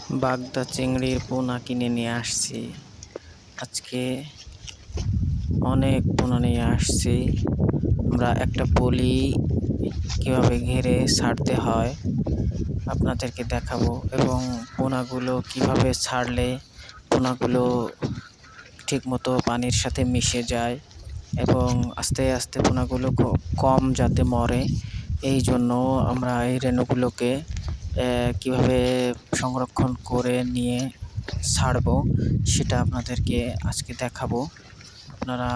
বাগদা চিংড়ির পোনা কিনে নিয়ে আসছি। আজকে অনেক পোনা নিয়ে আসছি। আমরা একটা পলি কীভাবে ঘিরে ছাড়তে হয় আপনাদেরকে দেখাবো, এবং পোনাগুলো কিভাবে ছাড়লে পোনাগুলো ঠিকমতো পানির সাথে মিশে যায় এবং আস্তে আস্তে পোনাগুলো কম যাতে মরে, এই জন্য আমরা এই রেণুগুলোকে কিভাবে সংরক্ষণ করে নিয়ে ছাড়বো সেটা আপনাদেরকে আজকে দেখাবো। আপনারা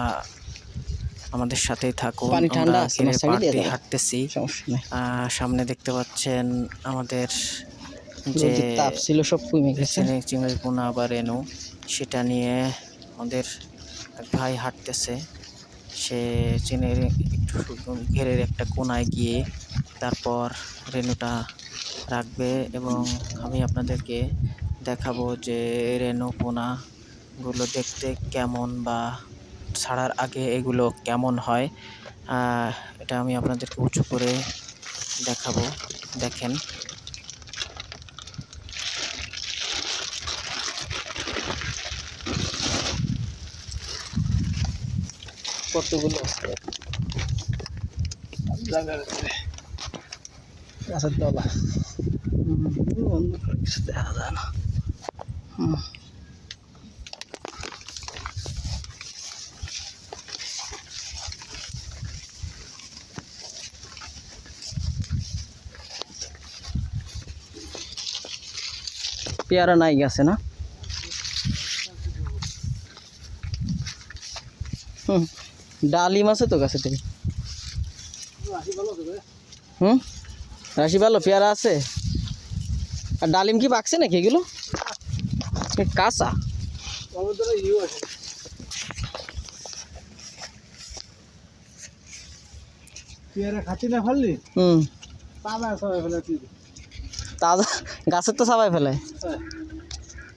আমাদের সাথেই থাকুন। পানি আমরা ঠান্ডা আছে, ঘিরে মাছ ছাড়িয়ে পাড় দিয়ে দিয়ে দাও, হাঁটতেছি। সমস্যা নেই। সামনে দেখতে পাচ্ছেন আমাদের যে রোদের তাপ ছিল সব কমে গেছে। চিংড়ির পোনা বা রেণু, সেটা নিয়ে আমাদের এক ভাই হাঁটতেছে। সে চিংড়ির একটু ঘেরের একটা কোনায় গিয়ে তারপর রেণুটা রাখবে, এবং আমি আপনাদেরকে দেখাবো যে রেণু পোনাগুলো দেখতে কেমন বা ছাড়ার আগে এগুলো কেমন হয়। এটা আমি আপনাদেরকে উঁচু করে দেখাবো। দেখেন, কতগুলো আছে গাছের তলা, কিছু দেখা যায় না। পেয়ারা নাই গাছে না? ডালিম আছে তো গাছে থেকে। রাশি ভালো, পেয়ারা আছে। আর ডালিম কি পাকছে নাকি এগুলো? কাঁচা পেয়ারা খাচ্ছি না ফেললি? তাজা সবাই ফেলে তাজা গাছের তো সবাই ফেলে।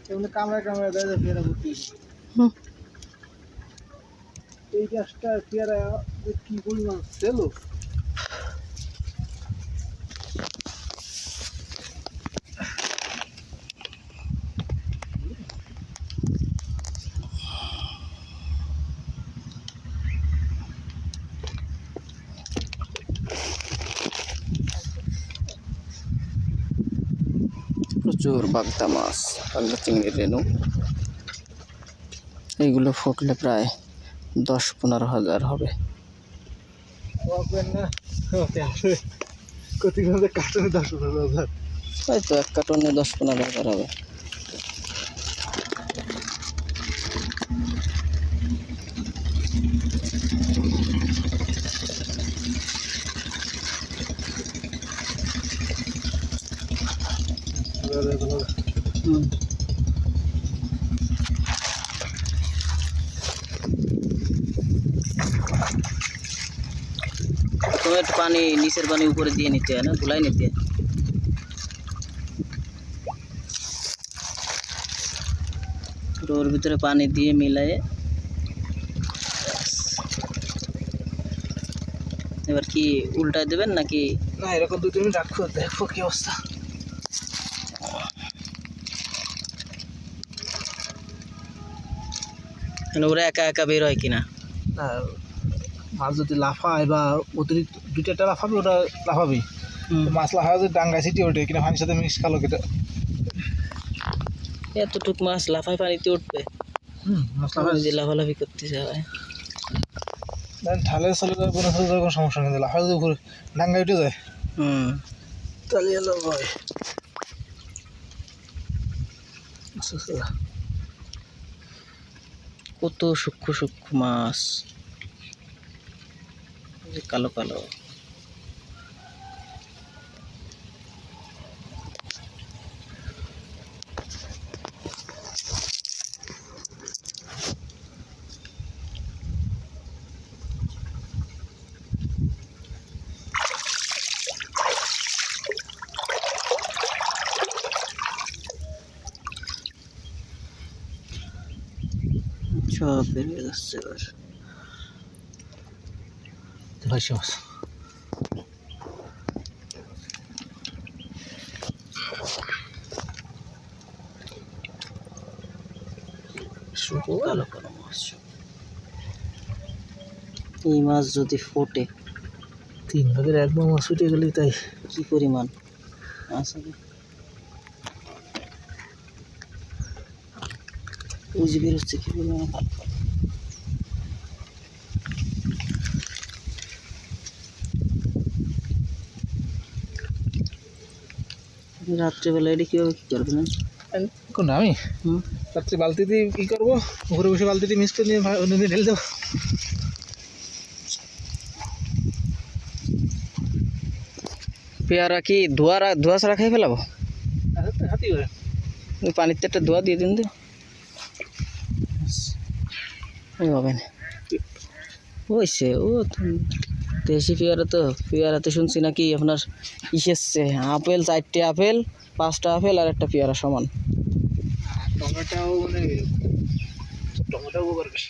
এমনি কামড়ায় কামড়ায় দেয় পেয়ারা ভর্তি। এই গাছটা পেয়ারা কি পরিমাণ ছিল। প্রচুর বাগদা মাছ, বাগদা চিংড়ির রেণু। এইগুলো ফুটলে প্রায় 10-15 হাজার হবে। কার্টুনে 10-15 হাজার, হয়তো এক কার্টনে 10-15 হাজার হবে। প্রথমে একটু পানি, নিচের পানি উপরে দিয়ে নিতে হয় না, ধুলাই নিতে হয়। ওর ভিতরে পানি দিয়ে মিলায়ে এবার কি উল্টায় দেবেন নাকি? না এরকম 2-3 মিনিট রাখো, দেখো কি অবস্থা। ওরা একা একা বের হয় কিনা। মাছ যদি লাফায় বা অতিরিক্ত 2-4টা লাফাবে, ওটা লাফাবেই। মাছ লাফায় যদি ডাঙ্গায় ছিটি ওঠে কিনা পানির সাথে মিক্স কালো কেটে। এতটুক মাছ লাফায় পানিতে উঠবে? মাছ লাফায় যে লাফালাফি করতেছে হয়। ঢালে চলে যায়, কোনো সমস্যা নেই। লাফায় যদি উপরে ডাঙ্গায় উঠে যায়, তাহলে এলো ভয়। কত সূক্ষ্ম সূক্ষ্ম মাছ, কালো কালো। সব বেরিয়ে যাচ্ছে এবার। ভাইসা মাছ কালো কালো মাছ। এই মাছ যদি ফোটে 3 ভাগের 1 ভাগ মাছ উঠে গেলেই তাই। কি পরিমাণ মাছ হবে। ওই যে বেরোচ্ছে কি পরিমাণে কালো কালো। রাত্রেবেলা এটা কীভাবে কী করবেন? কোন আমি হুম, রাত্রে বালতি দিয়ে কি করবো, ঘুরে বসে বালতি দিয়ে মিক্স করে নিয়ে নদী ঢেলে দেবো। পেয়ারা কি ধোয়া ছাড়া খাই ফেলাবো? হাতি করে ওই পানিতে একটা ধোয়া দিয়ে দিন তো। ওই হবে না, ওইসে ও দেশি পেয়ারা তো। পেয়ারাতে শুনছি নাকি আপনার এসছে আপেল 4টে আপেল 5টা আপেল আর একটা পেয়ারা সমান। টমেটোও মানে